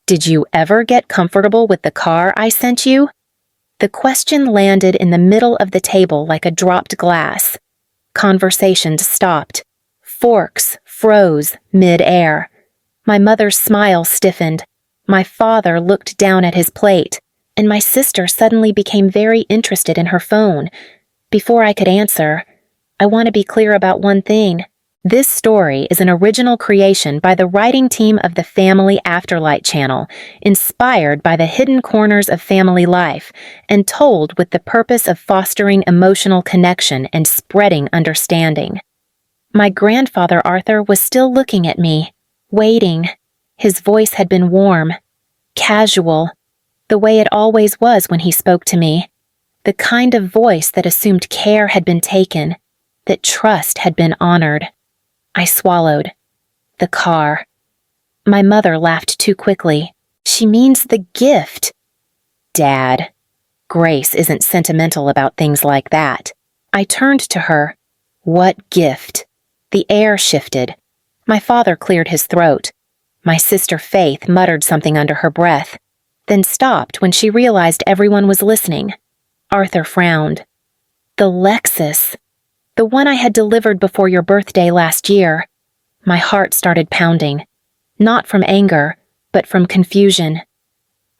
Did you ever get comfortable with the car I sent you? The question landed in the middle of the table like a dropped glass. Conversations stopped. Forks froze mid-air. My mother's smile stiffened. My father looked down at his plate, and my sister suddenly became very interested in her phone. Before I could answer, I want to be clear about one thing. This story is an original creation by the writing team of the Family Afterlight channel, inspired by the hidden corners of family life, and told with the purpose of fostering emotional connection and spreading understanding. My grandfather Arthur was still looking at me, waiting. His voice had been warm, casual, the way it always was when he spoke to me. The kind of voice that assumed care had been taken, that trust had been honored. I swallowed. The car. My mother laughed too quickly. She means the gift. Dad. Grace isn't sentimental about things like that. I turned to her. What gift? The air shifted. My father cleared his throat. My sister Faith muttered something under her breath, then stopped when she realized everyone was listening. Arthur frowned. The Lexus. The one I had delivered before your birthday last year. My heart started pounding. Not from anger, but from confusion.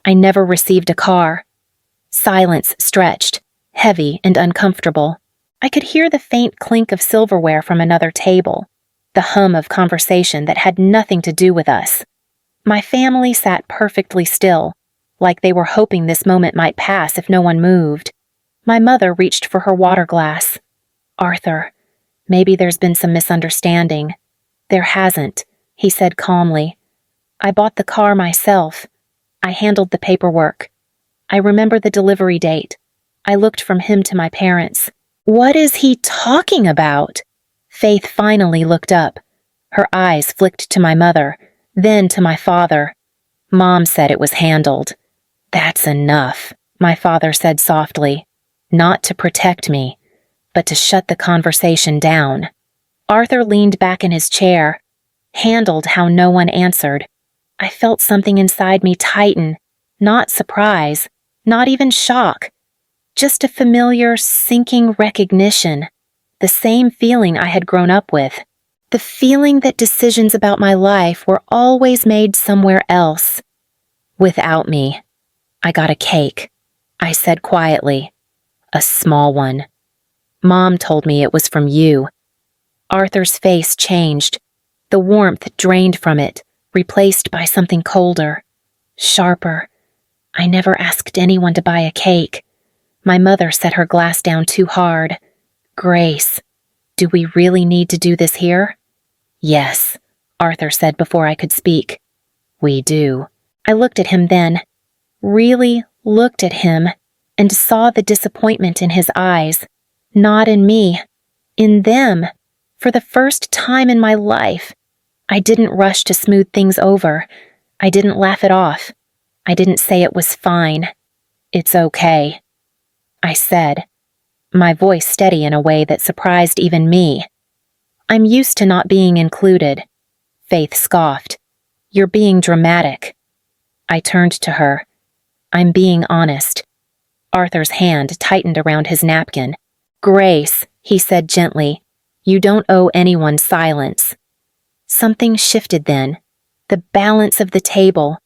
I never received a car. Silence stretched, heavy and uncomfortable. I could hear the faint clink of silverware from another table, the hum of conversation that had nothing to do with us. My family sat perfectly still, like they were hoping this moment might pass if no one moved. My mother reached for her water glass. Arthur, maybe there's been some misunderstanding. There hasn't, he said calmly. I bought the car myself. I handled the paperwork. I remember the delivery date. I looked from him to my parents. What is he talking about? Faith finally looked up. Her eyes flicked to my mother, then to my father. Mom said it was handled. That's enough, my father said softly. Not to protect me, but to shut the conversation down. Arthur leaned back in his chair, handled how no one answered. I felt something inside me tighten, not surprise, not even shock. Just a familiar, sinking recognition, the same feeling I had grown up with, the feeling that decisions about my life were always made somewhere else. Without me. I got a cake, I said quietly. A small one. Mom told me it was from you. Arthur's face changed. The warmth drained from it, replaced by something colder, sharper. I never asked anyone to buy a cake. My mother set her glass down too hard. Grace, do we really need to do this here? Yes, Arthur said before I could speak. We do. I looked at him then, really looked at him, and saw the disappointment in his eyes. Not in me, in them. For the first time in my life, I didn't rush to smooth things over. I didn't laugh it off. I didn't say it was fine. It's okay. I said, my voice steady in a way that surprised even me. I'm used to not being included. Faith scoffed. You're being dramatic. I turned to her. I'm being honest. Arthur's hand tightened around his napkin. Grace, he said gently, you don't owe anyone silence. Something shifted then. The balance of the table,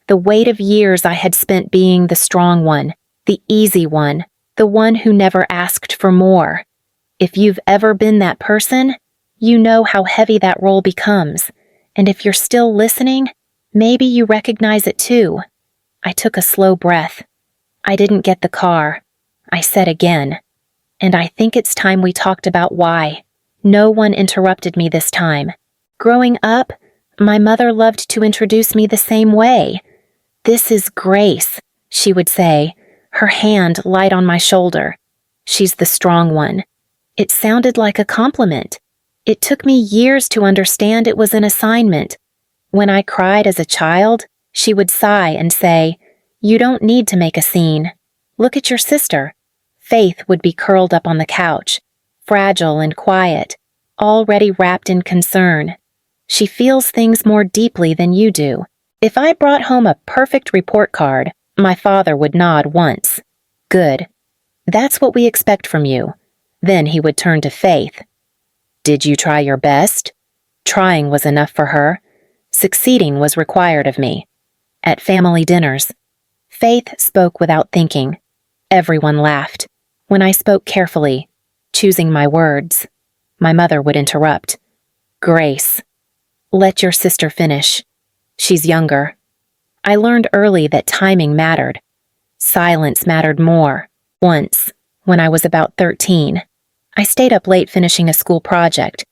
the weight of years I had spent being the strong one, the easy one, the one who never asked for more. If you've ever been that person, you know how heavy that role becomes, and if you're still listening, maybe you recognize it too. I took a slow breath. I didn't get the car. I said again. And I think it's time we talked about why. No one interrupted me this time. Growing up, my mother loved to introduce me the same way. This is Grace, she would say, her hand light on my shoulder. She's the strong one. It sounded like a compliment. It took me years to understand it was an assignment. When I cried as a child, she would sigh and say, You don't need to make a scene. Look at your sister. Faith would be curled up on the couch, fragile and quiet, already wrapped in concern. She feels things more deeply than you do. If I brought home a perfect report card, my father would nod once. Good. That's what we expect from you. Then he would turn to Faith. Did you try your best? Trying was enough for her. Succeeding was required of me. At family dinners, Faith spoke without thinking. Everyone laughed. When I spoke carefully, choosing my words, my mother would interrupt. Grace, let your sister finish. She's younger. I learned early that timing mattered. Silence mattered more. Once, when I was about 13, I stayed up late finishing a school project.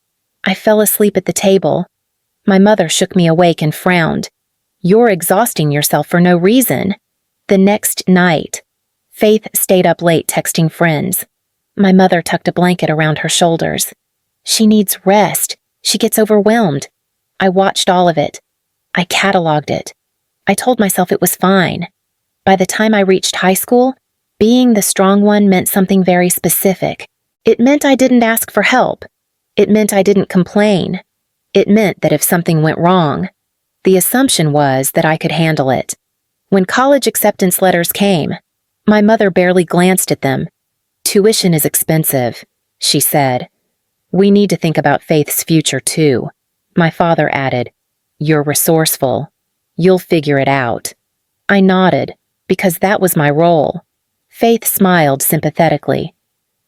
I fell asleep at the table. My mother shook me awake and frowned. You're exhausting yourself for no reason. The next night, Faith stayed up late texting friends. My mother tucked a blanket around her shoulders. She needs rest. She gets overwhelmed. I watched all of it. I cataloged it. I told myself it was fine. By the time I reached high school, being the strong one meant something very specific. It meant I didn't ask for help. It meant I didn't complain. It meant that if something went wrong, the assumption was that I could handle it. When college acceptance letters came, my mother barely glanced at them. Tuition is expensive, she said. We need to think about Faith's future too. My father added, You're resourceful. You'll figure it out. I nodded, because that was my role. Faith smiled sympathetically.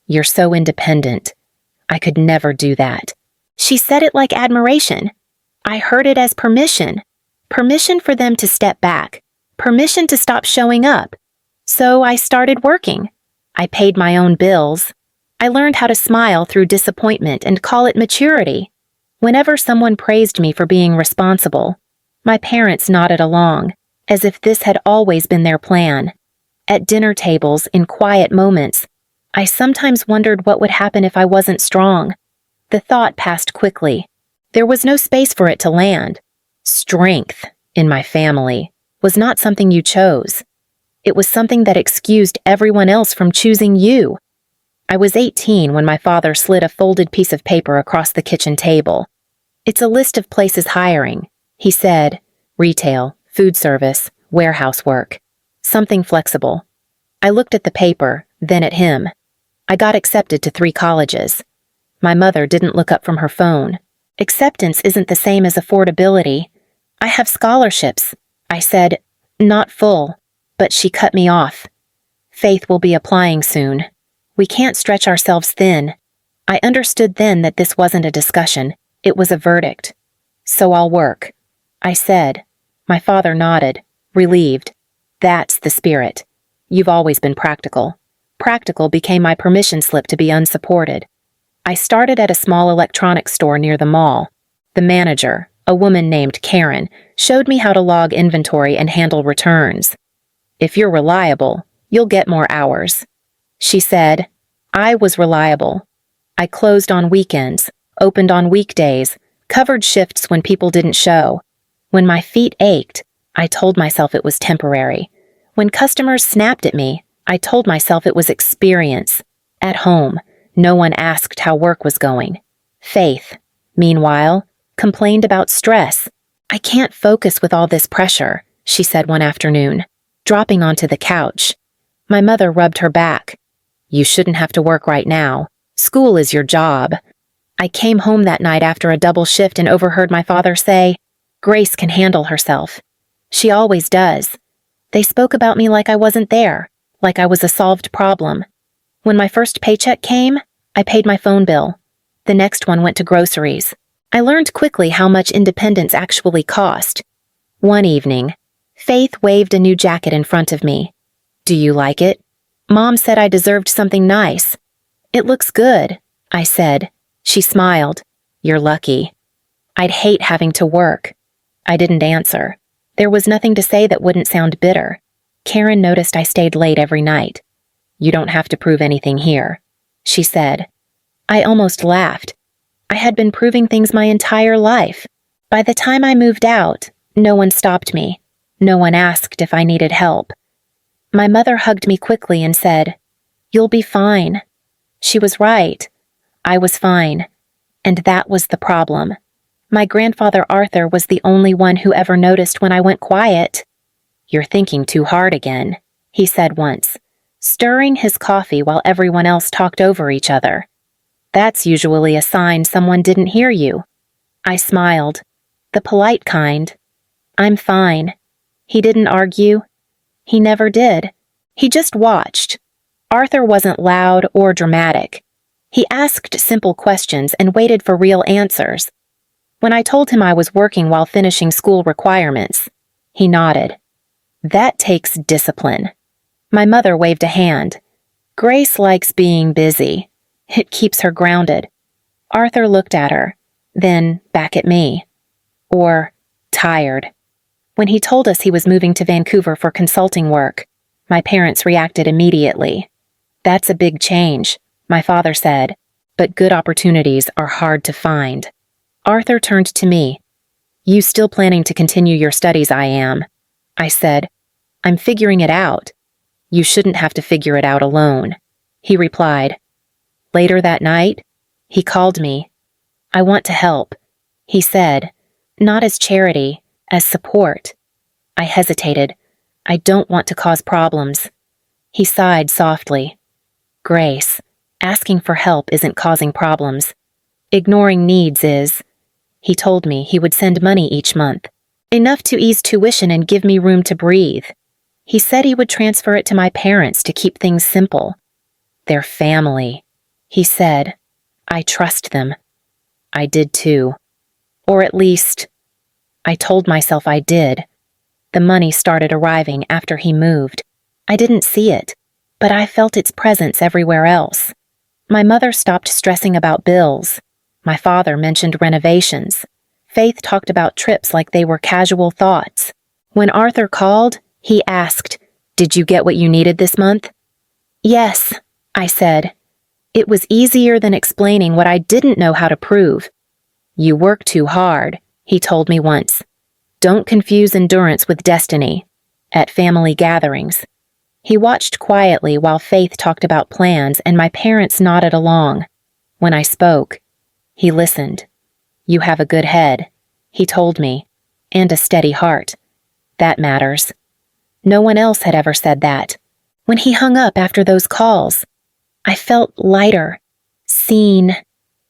You're so independent. I could never do that. She said it like admiration. I heard it as permission. Permission for them to step back. Permission to stop showing up. So I started working. I paid my own bills. I learned how to smile through disappointment and call it maturity. Whenever someone praised me for being responsible, my parents nodded along, as if this had always been their plan. At dinner tables, in quiet moments, I sometimes wondered what would happen if I wasn't strong. The thought passed quickly. There was no space for it to land. Strength, in my family, was not something you chose. It was something that excused everyone else from choosing you. I was 18 when my father slid a folded piece of paper across the kitchen table. It's a list of places hiring, he said. Retail, food service, warehouse work. Something flexible. I looked at the paper, then at him. I got accepted to 3 colleges. My mother didn't look up from her phone. Acceptance isn't the same as affordability. I have scholarships. I said, not full, but she cut me off. Faith will be applying soon. We can't stretch ourselves thin. I understood then that this wasn't a discussion. It was a verdict. So I'll work, I said. My father nodded, relieved. That's the spirit. You've always been practical. Practical became my permission slip to be unsupported. I started at a small electronics store near the mall. The manager, a woman named Karen, showed me how to log inventory and handle returns. If you're reliable, you'll get more hours. She said, I was reliable. I closed on weekends, opened on weekdays, covered shifts when people didn't show. When my feet ached, I told myself it was temporary. When customers snapped at me, I told myself it was experience. At home, no one asked how work was going. Faith, meanwhile, complained about stress. I can't focus with all this pressure, she said one afternoon, dropping onto the couch. My mother rubbed her back. You shouldn't have to work right now. School is your job. I came home that night after a double shift and overheard my father say, Grace can handle herself. She always does. They spoke about me like I wasn't there, like I was a solved problem. When my first paycheck came, I paid my phone bill. The next one went to groceries. I learned quickly how much independence actually cost. One evening, Faith waved a new jacket in front of me. Do you like it? Mom said I deserved something nice. It looks good, I said. She smiled. You're lucky. I'd hate having to work. I didn't answer. There was nothing to say that wouldn't sound bitter. Karen noticed I stayed late every night. You don't have to prove anything here, she said. I almost laughed. I had been proving things my entire life. By the time I moved out, no one stopped me. No one asked if I needed help. My mother hugged me quickly and said, You'll be fine. She was right. I was fine. And that was the problem. My grandfather Arthur was the only one who ever noticed when I went quiet. "You're thinking too hard again," he said once, stirring his coffee while everyone else talked over each other. "That's usually a sign someone didn't hear you." I smiled. The polite kind. "I'm fine." He didn't argue. He never did. He just watched. Arthur wasn't loud or dramatic. He asked simple questions and waited for real answers. When I told him I was working while finishing school requirements, he nodded. "That takes discipline." My mother waved a hand. "Grace likes being busy. It keeps her grounded." Arthur looked at her, then back at me. Or tired. When he told us he was moving to Vancouver for consulting work, my parents reacted immediately. "That's a big change," my father said, "but good opportunities are hard to find." Arthur turned to me. "You still planning to continue your studies?" "I am." I said. "I'm figuring it out." "You shouldn't have to figure it out alone," he replied. Later that night, he called me. "I want to help," he said, not as charity, as support. I hesitated. "I don't want to cause problems." He sighed softly. "Grace, asking for help isn't causing problems. Ignoring needs is." He told me he would send money each month, enough to ease tuition and give me room to breathe. He said he would transfer it to my parents to keep things simple. "They're family," he said. "I trust them." I did too. Or at least, I told myself I did. The money started arriving after he moved. I didn't see it, but I felt its presence everywhere else. My mother stopped stressing about bills. My father mentioned renovations. Faith talked about trips like they were casual thoughts. When Arthur called, he asked, "Did you get what you needed this month?" "Yes," I said. It was easier than explaining what I didn't know how to prove. "You work too hard," he told me once. "Don't confuse endurance with destiny." At family gatherings. He watched quietly while Faith talked about plans and my parents nodded along. When I spoke, he listened. "You have a good head," he told me, "and a steady heart. That matters." No one else had ever said that. When he hung up after those calls, I felt lighter, seen.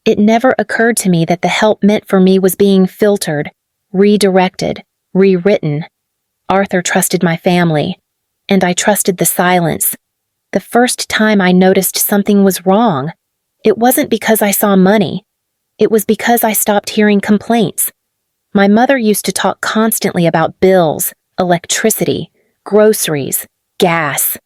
It never occurred to me that the help meant for me was being filtered, redirected, rewritten. Arthur trusted my family, and I trusted the silence. The first time I noticed something was wrong, it wasn't because I saw money. It was because I stopped hearing complaints. My mother used to talk constantly about bills, electricity, groceries, gas.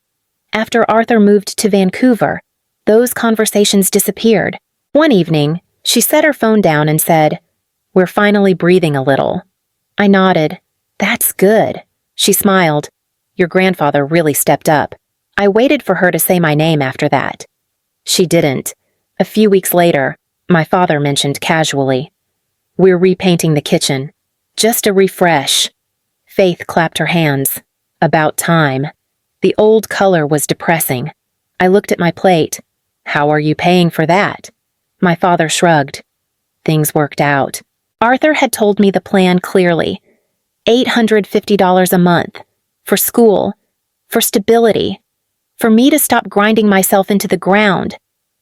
After Arthur moved to Vancouver, those conversations disappeared. One evening, she set her phone down and said, "We're finally breathing a little." I nodded. "That's good." She smiled. "Your grandfather really stepped up." I waited for her to say my name after that. She didn't. A few weeks later, my father mentioned casually, "We're repainting the kitchen. Just a refresh." Faith clapped her hands. About time. The old color was depressing. I looked at my plate. "How are you paying for that?" My father shrugged. Things worked out. Arthur had told me the plan clearly. $850 a month. For school. For stability. For me to stop grinding myself into the ground.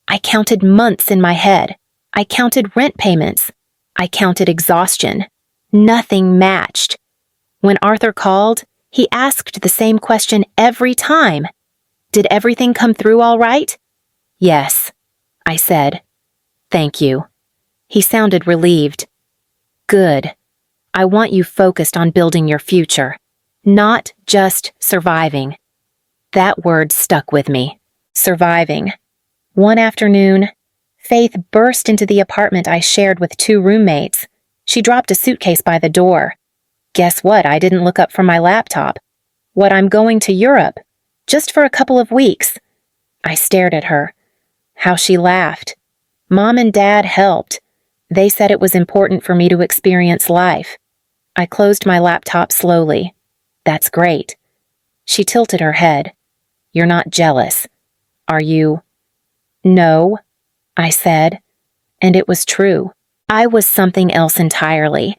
I counted months in my head. I counted rent payments. I counted exhaustion. Nothing matched. When Arthur called, he asked the same question every time. "Did everything come through all right?" "Yes," I said. "Thank you." He sounded relieved. "Good. I want you focused on building your future, not just surviving." That word stuck with me. Surviving. One afternoon, Faith burst into the apartment I shared with 2 roommates. She dropped a suitcase by the door. Guess what? I didn't look up from my laptop. What, I'm going to Europe. Just for a couple of weeks. I stared at her. How she laughed. Mom and Dad helped. They said it was important for me to experience life. I closed my laptop slowly. That's great. She tilted her head. You're not jealous, are you? No, I said, and it was true. I was something else entirely.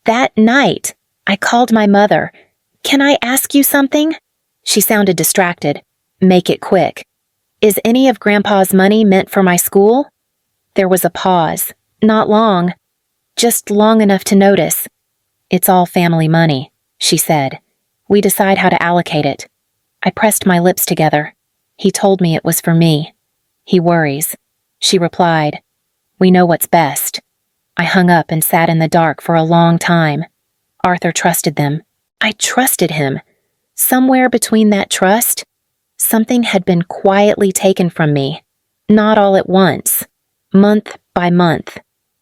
That night, I called my mother. "Can I ask you something?" She sounded distracted. "Make it quick." "Is any of Grandpa's money meant for my school?" There was a pause. Not long. Just long enough to notice. "It's all family money," she said. "We decide how to allocate it." I pressed my lips together. "He told me it was for me. He worries." She replied, "We know what's best." I hung up and sat in the dark for a long time. Arthur trusted them. I trusted him. Somewhere between that trust, something had been quietly taken from me. Not all at once, month by month,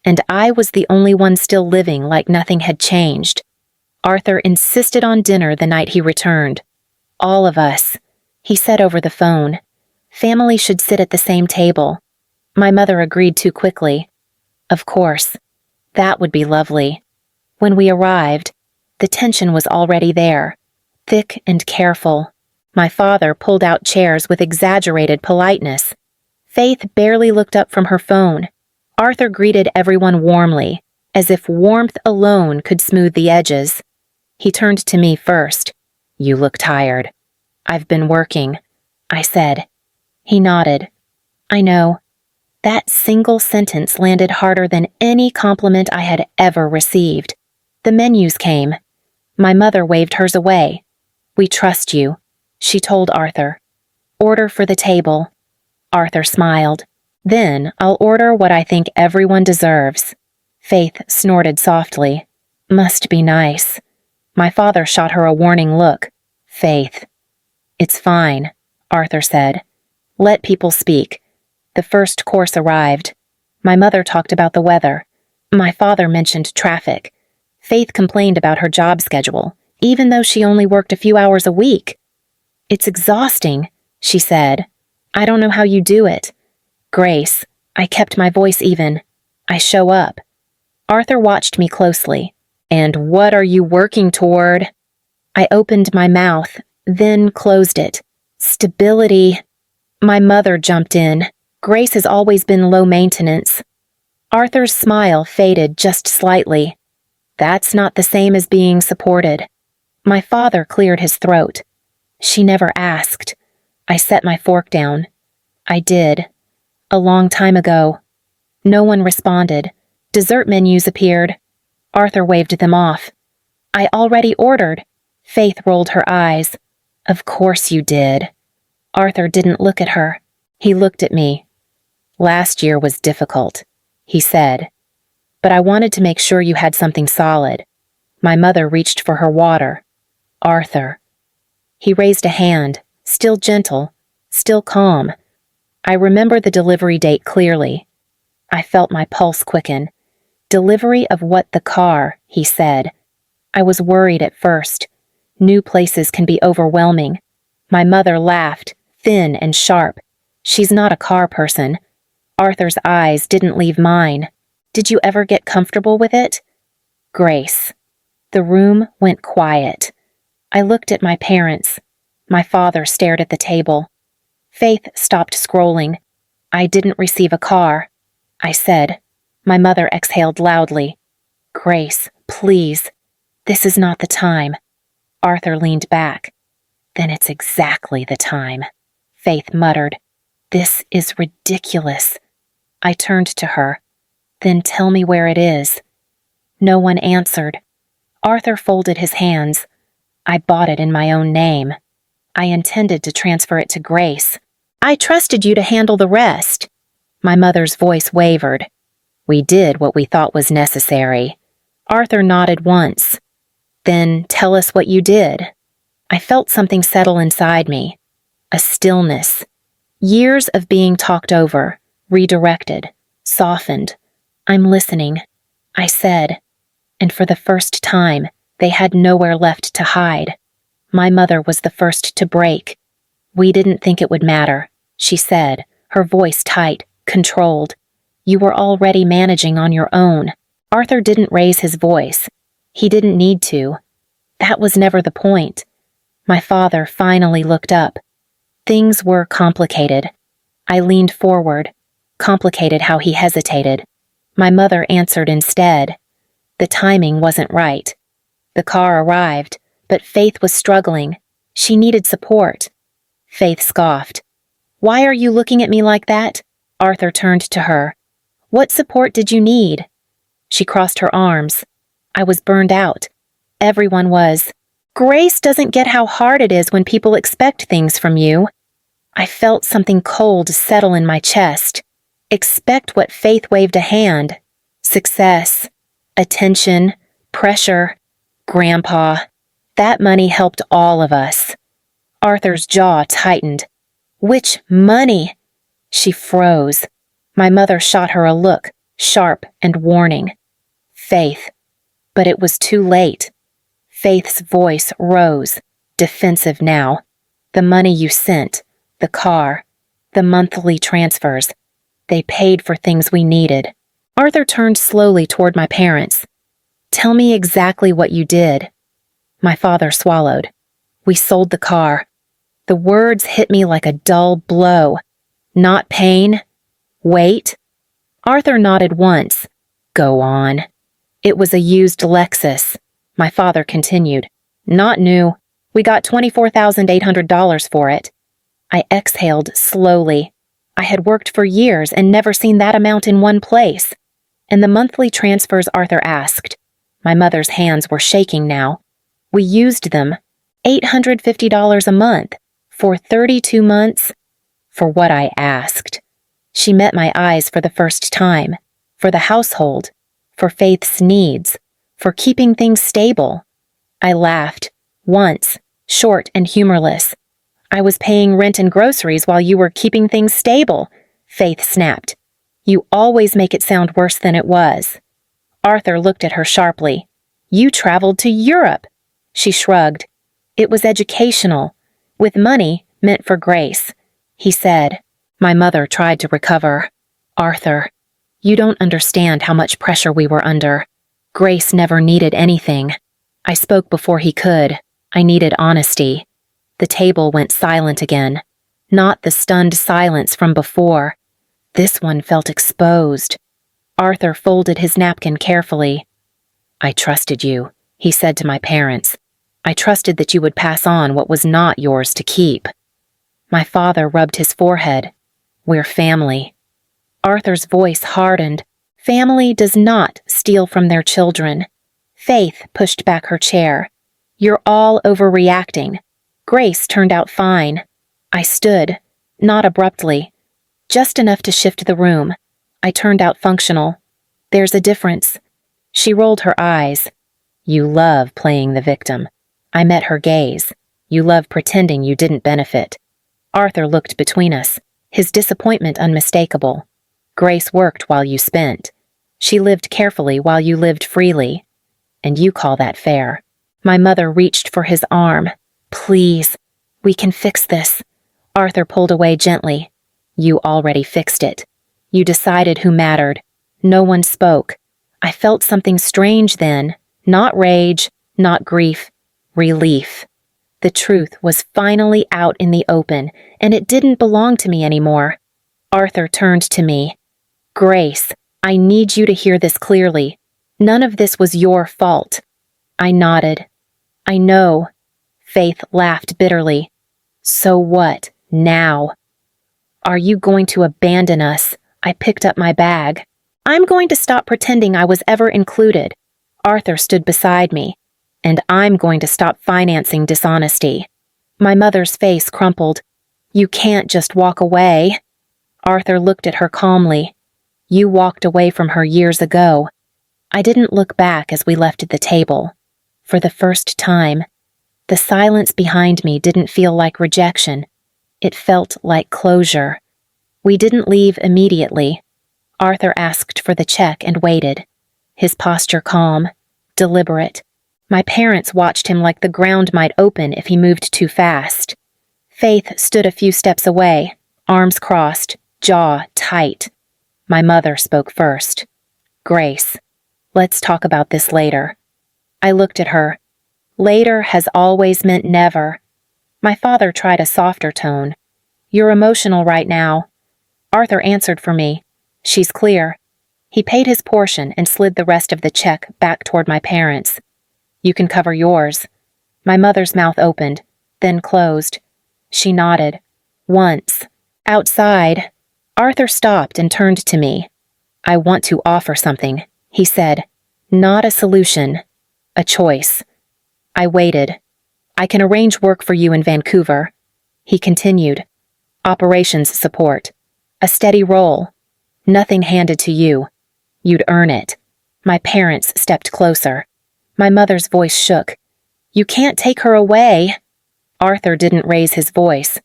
and I was the only one still living like nothing had changed. Arthur insisted on dinner the night he returned. "All of us," he said over the phone. "Family should sit at the same table." My mother agreed too quickly. Of course, that would be lovely. When we arrived, the tension was already there, thick and careful. My father pulled out chairs with exaggerated politeness. Faith barely looked up from her phone. Arthur greeted everyone warmly, as if warmth alone could smooth the edges. He turned to me first. "You look tired." "I've been working," I said. He nodded. I know. That single sentence landed harder than any compliment I had ever received. The menus came. My mother waved hers away. "We trust you," she told Arthur. "Order for the table." Arthur smiled. "Then I'll order what I think everyone deserves." Faith snorted softly. "Must be nice." My father shot her a warning look. "Faith." "It's fine," Arthur said. "Let people speak." The first course arrived. My mother talked about the weather. My father mentioned traffic. Faith complained about her job schedule, even though she only worked a few hours a week. "It's exhausting," she said. "I don't know how you do it." "Grace," I kept my voice even. "I show up." Arthur watched me closely. "And what are you working toward?" I opened my mouth, then closed it. "Stability." My mother jumped in. "Grace has always been low maintenance." Arthur's smile faded just slightly. "That's not the same as being supported." My father cleared his throat. "She never asked." I set my fork down. "I did. A long time ago." No one responded. Dessert menus appeared. Arthur waved them off. "I already ordered." Faith rolled her eyes. "Of course you did." Arthur didn't look at her. He looked at me. "Last year was difficult," he said. "But I wanted to make sure you had something solid." My mother reached for her water. "Arthur." He raised a hand, still gentle, still calm. I remember the delivery date clearly. I felt my pulse quicken. "Delivery of what? The car," he said. I was worried at first. New places can be overwhelming. My mother laughed, thin and sharp. "She's not a car person." Arthur's eyes didn't leave mine. "Did you ever get comfortable with it?" "Grace." The room went quiet. I looked at my parents. My father stared at the table. Faith stopped scrolling. "I didn't receive a car," I said. My mother exhaled loudly. "Grace, please. This is not the time." Arthur leaned back. "Then it's exactly the time," Faith muttered. "This is ridiculous." I turned to her. "Then tell me where it is." No one answered. Arthur folded his hands. "I bought it in my own name. I intended to transfer it to Grace. I trusted you to handle the rest." My mother's voice wavered. "We did what we thought was necessary." Arthur nodded once. "Then tell us what you did." I felt something settle inside me. A stillness. Years of being talked over, redirected, softened. "I'm listening," I said. And for the first time, they had nowhere left to hide. My mother was the first to break. "We didn't think it would matter," she said, her voice tight, controlled. "You were already managing on your own." Arthur didn't raise his voice. He didn't need to. That was never the point. My father finally looked up. Things were complicated. I leaned forward. Complicated how he hesitated. My mother answered instead. The timing wasn't right. The car arrived, but Faith was struggling. She needed support. Faith scoffed. "Why are you looking at me like that?" Arthur turned to her. "What support did you need?" She crossed her arms. I was burned out. Everyone was. Grace doesn't get how hard it is when people expect things from you. I felt something cold settle in my chest. Expect what Faith waved a hand. Success, attention, pressure, Grandpa. That money helped all of us. Arthur's jaw tightened. "Which money?" She froze. My mother shot her a look, sharp and warning. "Faith." But it was too late. Faith's voice rose, defensive now. "The money you sent, the car, the monthly transfers, they paid for things we needed." Arthur turned slowly toward my parents. "Tell me exactly what you did." My father swallowed. "We sold the car." The words hit me like a dull blow. "Not pain? Wait?" Arthur nodded once. "Go on." "It was a used Lexus." My father continued. "Not new. We got $24,800 for it." I exhaled slowly. I had worked for years and never seen that amount in one place. And the monthly transfers Arthur asked. My mother's hands were shaking now. "We used them. $850 a month. For 32 months. For what I asked." She met my eyes for the first time. For the household. For Faith's needs. For keeping things stable. I laughed. Once. Short and humorless. "I was paying rent and groceries while you were keeping things stable," Faith snapped. "You always make it sound worse than it was." Arthur looked at her sharply. "You traveled to Europe." She shrugged. "It was educational. With money meant for Grace," he said. My mother tried to recover. "Arthur, you don't understand how much pressure we were under. Grace never needed anything." I spoke before he could. I needed honesty. The table went silent again. Not the stunned silence from before. This one felt exposed. Arthur folded his napkin carefully. "I trusted you," he said to my parents. "I trusted that you would pass on what was not yours to keep." My father rubbed his forehead. "We're family." Arthur's voice hardened. "Family does not steal from their children." Faith pushed back her chair. "You're all overreacting. Grace turned out fine." I stood, not abruptly, just enough to shift the room. I turned out functional. "There's a difference." She rolled her eyes. "You love playing the victim." I met her gaze. "You love pretending you didn't benefit." Arthur looked between us, his disappointment unmistakable. "Grace worked while you spent. She lived carefully while you lived freely. And you call that fair." My mother reached for his arm. "Please, we can fix this." Arthur pulled away gently. "You already fixed it. You decided who mattered. No one spoke. I felt something strange then. Not rage, not grief. Relief. The truth was finally out in the open, and it didn't belong to me anymore. Arthur turned to me. "Grace, I need you to hear this clearly. None of this was your fault." I nodded. "I know." Faith laughed bitterly. "So what, now?" "Are you going to abandon us?" I picked up my bag. "I'm going to stop pretending I was ever included." Arthur stood beside me. "And I'm going to stop financing dishonesty." My mother's face crumpled. "You can't just walk away." Arthur looked at her calmly. "You walked away from her years ago." I didn't look back as we left the table. For the first time, the silence behind me didn't feel like rejection. It felt like closure. We didn't leave immediately. Arthur asked for the check and waited, his posture calm, deliberate. My parents watched him like the ground might open if he moved too fast. Faith stood a few steps away, arms crossed, jaw tight. My mother spoke first. "Grace, let's talk about this later." I looked at her. Later has always meant never. My father tried a softer tone. "You're emotional right now." Arthur answered for me. "She's clear." He paid his portion and slid the rest of the check back toward my parents. You can cover yours. My mother's mouth opened, then closed. She nodded. Once. Outside, Arthur stopped and turned to me. I want to offer something, he said. Not a solution. A choice. I waited. I can arrange work for you in Vancouver. He continued. Operations support. A steady role. Nothing handed to you. You'd earn it. My parents stepped closer. My mother's voice shook. You can't take her away. Arthur didn't raise his voice.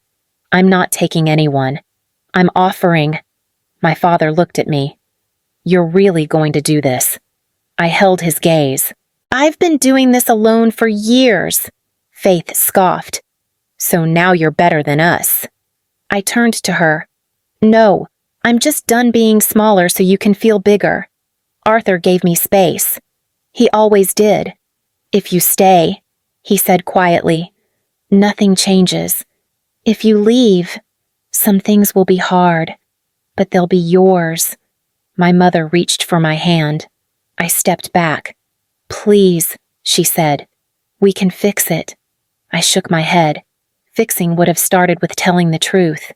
I'm not taking anyone. I'm offering. My father looked at me. You're really going to do this. I held his gaze. I've been doing this alone for years. Faith scoffed. So now you're better than us. I turned to her. No, I'm just done being smaller so you can feel bigger. Arthur gave me space. He always did. If you stay, he said quietly, nothing changes. If you leave, some things will be hard, but they'll be yours. My mother reached for my hand. I stepped back. Please, she said. We can fix it. I shook my head. Fixing would have started with telling the truth.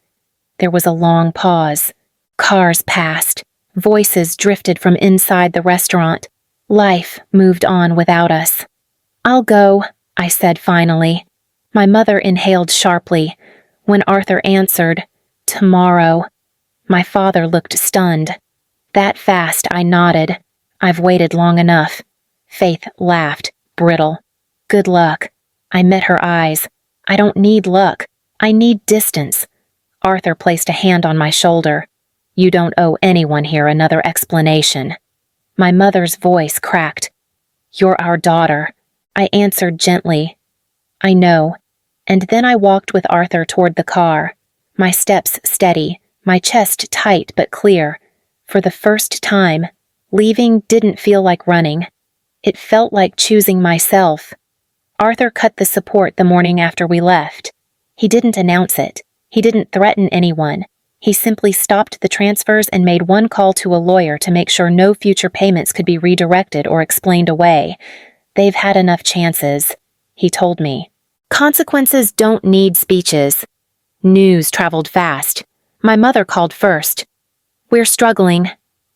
There was a long pause. Cars passed. Voices drifted from inside the restaurant. Life moved on without us. I'll go, I said finally. My mother inhaled sharply. When Arthur answered, tomorrow, my father looked stunned. That fast, I nodded. I've waited long enough. Faith laughed, brittle. Good luck. I met her eyes. I don't need luck. I need distance. Arthur placed a hand on my shoulder. You don't owe anyone here another explanation. My mother's voice cracked. You're our daughter. I answered gently. I know. And then I walked with Arthur toward the car. My steps steady, my chest tight but clear. For the first time, leaving didn't feel like running. It felt like choosing myself. Arthur cut the support the morning after we left. He didn't announce it. He didn't threaten anyone. He simply stopped the transfers and made one call to a lawyer to make sure no future payments could be redirected or explained away. They've had enough chances, he told me. Consequences don't need speeches. News traveled fast. My mother called first. We're struggling,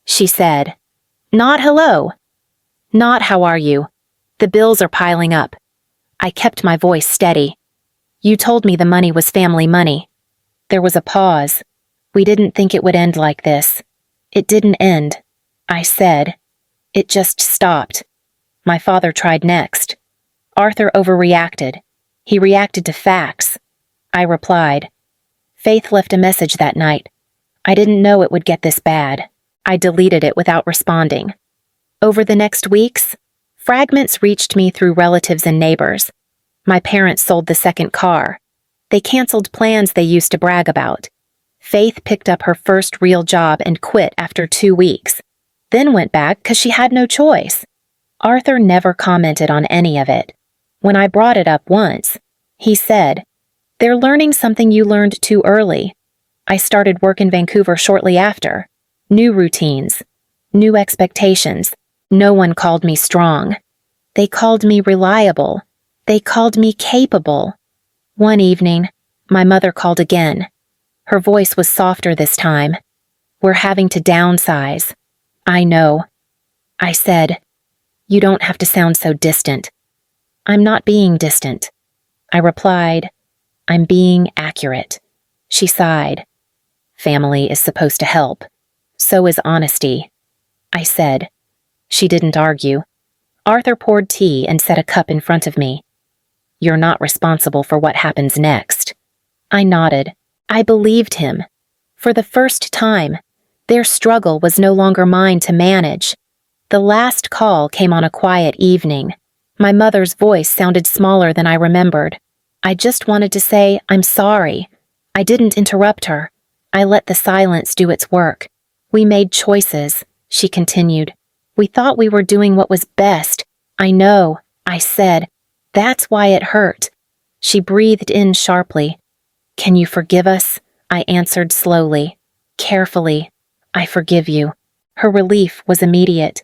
she said. Not hello. Not how are you. The bills are piling up. I kept my voice steady. You told me the money was family money. There was a pause. We didn't think it would end like this. It didn't end, I said. It just stopped. My father tried next. Arthur overreacted. He reacted to facts. I replied. Faith left a message that night. I didn't know it would get this bad. I deleted it without responding. Over the next weeks, fragments reached me through relatives and neighbors. My parents sold the second car. They canceled plans they used to brag about. Faith picked up her first real job and quit after 2 weeks, then went back because she had no choice. Arthur never commented on any of it. When I brought it up once, he said, they're learning something you learned too early. I started work in Vancouver shortly after. New routines, new expectations. No one called me strong. They called me reliable. They called me capable. One evening, my mother called again. Her voice was softer this time. We're having to downsize. I know. I said, you don't have to sound so distant. I'm not being distant. I replied, I'm being accurate. She sighed. Family is supposed to help. So is honesty. I said. She didn't argue. Arthur poured tea and set a cup in front of me. You're not responsible for what happens next. I nodded. I believed him. For the first time, their struggle was no longer mine to manage. The last call came on a quiet evening. My mother's voice sounded smaller than I remembered. I just wanted to say, I'm sorry. I didn't interrupt her. I let the silence do its work. We made choices, she continued. We thought we were doing what was best. I know, I said. That's why it hurt. She breathed in sharply. Can you forgive us? I answered slowly, carefully. I forgive you. Her relief was immediate.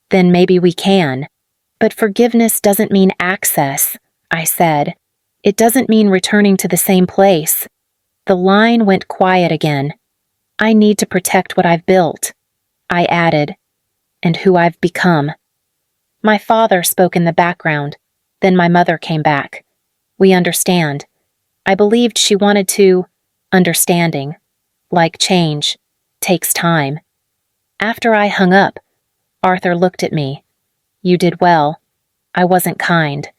Then maybe we can. But forgiveness doesn't mean access, I said. It doesn't mean returning to the same place. The line went quiet again. I need to protect what I've built, I added, and who I've become. My father spoke in the background. Then my mother came back. We understand. I believed she wanted to. Understanding, like change, takes time. After I hung up, Arthur looked at me. You did well. I wasn't kind.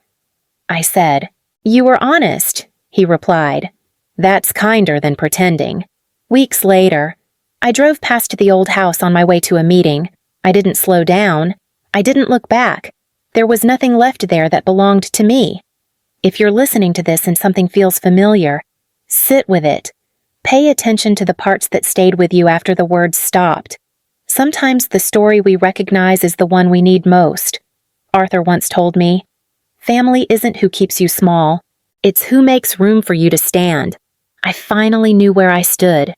I said, You were honest, he replied. That's kinder than pretending. Weeks later, I drove past the old house on my way to a meeting. I didn't slow down. I didn't look back. There was nothing left there that belonged to me. If you're listening to this and something feels familiar, sit with it. Pay attention to the parts that stayed with you after the words stopped. Sometimes the story we recognize is the one we need most. Arthur once told me, family isn't who keeps you small. It's who makes room for you to stand. I finally knew where I stood.